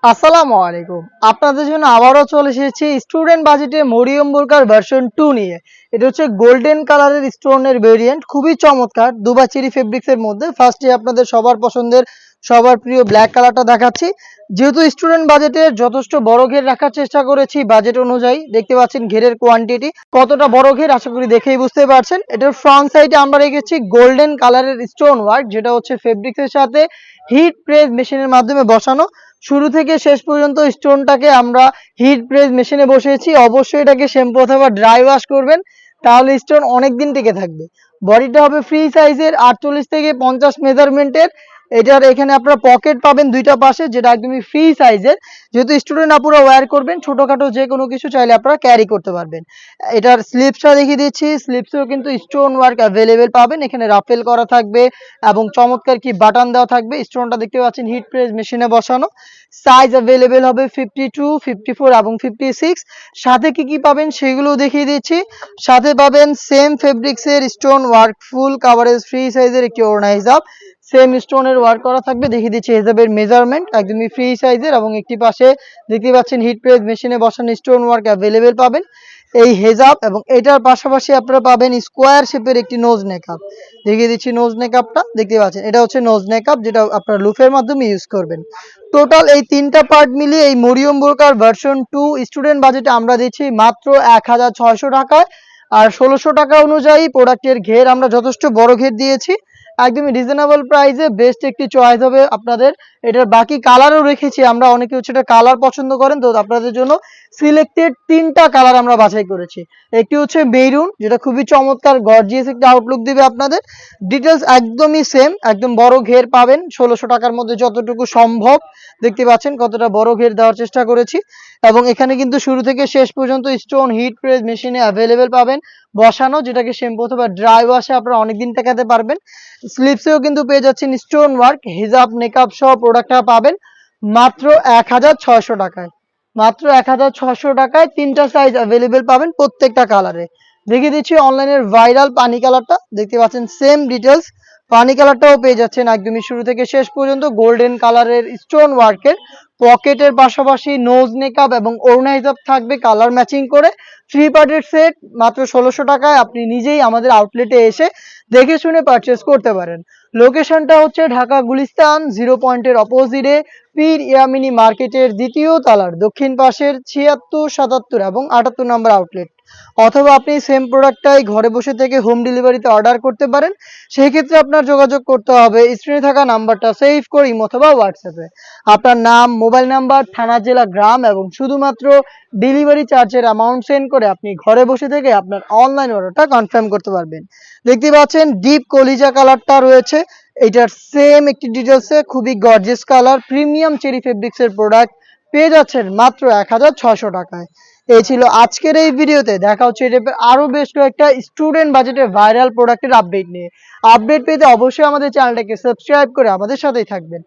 আসসালামু আলাইকুম। আপনাদের জন্য আবারও চলে এসেছি স্টুডেন্ট বাজেটে মরিয়ম বোরকার ভার্সন 2 নিয়ে। এটা হচ্ছে গোল্ডেন কালারের স্টোনের ভেরিয়েন্ট, খুবই চমৎকার দুবা চেরি ফেব্রিক্স এর মধ্যে। ফার্স্টে আপনাদের সবার পছন্দের সবার প্রিয় ব্ল্যাক কালারটা দেখাচ্ছি। যেহেতু স্টুডেন্ট বাজেটের যথেষ্ট বড় ঘের রাখার চেষ্টা করেছি বাজেট অনুযায়ী, দেখতে পাচ্ছেন ঘেরের কোয়ান্টিটি কতটা বড় ঘের আশা করি দেখেই বুঝতে পারছেন। এটার ফ্রন্ট সাইডে আমরা রেখেছি গোল্ডেন কালারের স্টোন ওয়ার্ক, যেটা হচ্ছে ফেব্রিক্সের সাথে হিট প্রেস মেশিনের মাধ্যমে বসানো। শুরু থেকে শেষ পর্যন্ত স্টোনটাকে আমরা হিট প্রেস মেশিনে বসিয়েছি। অবশ্যই এটাকে শ্যাম্পু অথবা ড্রাই ওয়াশ করবেন, তাহলে স্টোন অনেক দিন টিকে থাকবে। বডিটা হবে ফ্রি সাইজের 48 থেকে 50 মেজারমেন্টের। এটার এখানে আপনারা পকেট পাবেন দুইটা পাশে, যেটা একদমই ফ্রি সাইজের। যেহেতু স্টুডেন্ট আপুরা ওয়্যার করবেন, ছোটখাটো যে কোনো কিছু চাইলে আপনারা ক্যারি করতে পারবেন। এটার স্লিপসটা দেখিয়ে দিচ্ছি। স্লিপসেও কিন্তু স্টোন ওয়ার্ক অ্যাভেলেবেল পাবেন, এখানে রাফেল করা থাকবে এবং চমৎকার কি বাটন দেওয়া থাকবে। স্টোনটা দেখতে পাচ্ছেন হিট প্রেস মেশিনে বসানো। সাইজ অ্যাভেলেবেল হবে 52, 54 এবং 56। সাথে কি কি পাবেন সেগুলো দেখিয়ে দিচ্ছি। সাথে পাবেন সেম ফেব্রিক্সের stone work full coverage free সাইজের একটি ওড়না হিজাব, সেম স্টোনের ওয়ার্ক করা থাকবে। দেখিয়ে দিচ্ছি হিজাবের মেজারমেন্ট একদমই ফ্রি সাইজের, এবং একটি পাশে দেখতে পাচ্ছেন হিট প্রেস মেশিনে বসানো স্টোন ওয়ার্ক অ্যাভেলেবেল পাবেন এই হেজাব। এবং এটার পাশাপাশি আপনারা পাবেন স্কোয়ার শেপের একটি নোজ নেকআপ। দেখিয়ে দিচ্ছি নোজ নেকআপটা, দেখতে পাচ্ছেন এটা হচ্ছে নোজ নেকআপ, যেটা আপনারা লুফের মাধ্যমে ইউজ করবেন। টোটাল এই তিনটা পার্ট মিলিয়ে এই মরিয়ম বোরকার ভার্সন 2 স্টুডেন্ট বাজেটে আমরা দিচ্ছি মাত্র 1600 টাকায়। আর 1600 টাকা অনুযায়ী প্রোডাক্টের ঘের আমরা যথেষ্ট বড় ঘের দিয়েছি, একদমই রিজনেবল প্রাইসে বেস্ট একটি চয়েস হবে আপনাদের। এটার বাকি কালারও রেখেছি আমরা, অনেকে হচ্ছে এটা কালার পছন্দ করেন, তো আপনাদের জন্য সিলেক্টেড তিনটা কালার আমরা বাছাই করেছি। একটি হচ্ছে মেরুন, যেটা খুবই চমৎকার গর্জিয়াস একটা আউটলুক দিবে আপনাদের। ডিটেলস একদমই সেম, একদম বড় ঘের পাবেন 1600 টাকার মধ্যে যতটুকু সম্ভব। দেখতে পাচ্ছেন কতটা বড় ঘের দেওয়ার চেষ্টা করেছি। এবং এখানে কিন্তু শুরু থেকে শেষ পর্যন্ত স্টোন হিট প্রেস মেশিনে অ্যাভেলেবেল পাবেন বসানো, যেটাকে শ্যাম্পু অথবা ড্রাই ওয়াশে আপনারা অনেকদিন টেকাতে পারবেন। স্লিপসেও কিন্তু পেয়ে যাচ্ছেন স্টোন ওয়ার্ক, হিজাব মেকআপ সহ প্রোডাক্টটা পাবেন মাত্র 1600 টাকায়। মাত্র 1600 টাকায় তিনটা সাইজ অ্যাভেলেবেল পাবেন প্রত্যেকটা কালারে। দেখিয়ে দিচ্ছি অনলাইনের ভাইরাল পানি কালারটা, দেখতে পাচ্ছেন সেম ডিটেলস। পানি কালারটাও পেয়ে যাচ্ছেন একদমই শুরু থেকে শেষ পর্যন্ত গোল্ডেন কালারের স্টোন ওয়ার্কের। পকেটের পাশাপাশি নোজ মেকআপ এবং ওড়না হিসাব থাকবে কালার ম্যাচিং করে। থ্রি পার্টের সেট মাত্র 1600 টাকায় আপনি নিজেই আমাদের আউটলেটে এসে দেখে শুনে পারচেস করতে পারেন। লোকেশনটা হচ্ছে ঢাকা গুলিস্তান 0 পয়েন্টের অপোজিটে পীর ইয়ামিনী মার্কেটের দ্বিতীয় তলার দক্ষিণ পাশের 76, 77 এবং 78 নম্বর আউটলেট। অথবা আপনি সেম প্রোডাক্টটাই ঘরে বসে থেকে হোম ডেলিভারিতে অর্ডার করতে পারেন। সেই ক্ষেত্রে আপনার যোগাযোগ করতে হবে স্ক্রিনে থাকা নাম্বারটা সেভ করে ইমো অথবা হোয়াটসঅ্যাপে। আপনার নাম, মোবাইল নাম্বার, থানা, জেলা, গ্রাম এবং শুধুমাত্র ডেলিভারি চার্জের অ্যামাউন্ট সেন্ড করে আপনি ঘরে বসে থেকে আপনার অনলাইন অর্ডারটা কনফার্ম করতে পারবেন। দেখতে পাচ্ছেন ডিপ কলিজা কালারটা রয়েছে, এটার সেম একটি ডিটেলসে খুবই গর্জিয়াস কালার প্রিমিয়াম চেরি ফেব্রিক্সের প্রোডাক্ট পেয়ে যাচ্ছেন মাত্র 1600 টাকায়। এই ছিল আজকের এই ভিডিওতে। দেখা হচ্ছে এই টাইপের আরো বেশ কয়েকটা স্টুডেন্ট বাজেটে ভাইরাল প্রোডাক্টের আপডেট নিয়ে। আপডেট পেতে অবশ্যই আমাদের চ্যানেলটাকে সাবস্ক্রাইব করে আমাদের সাথেই থাকবেন।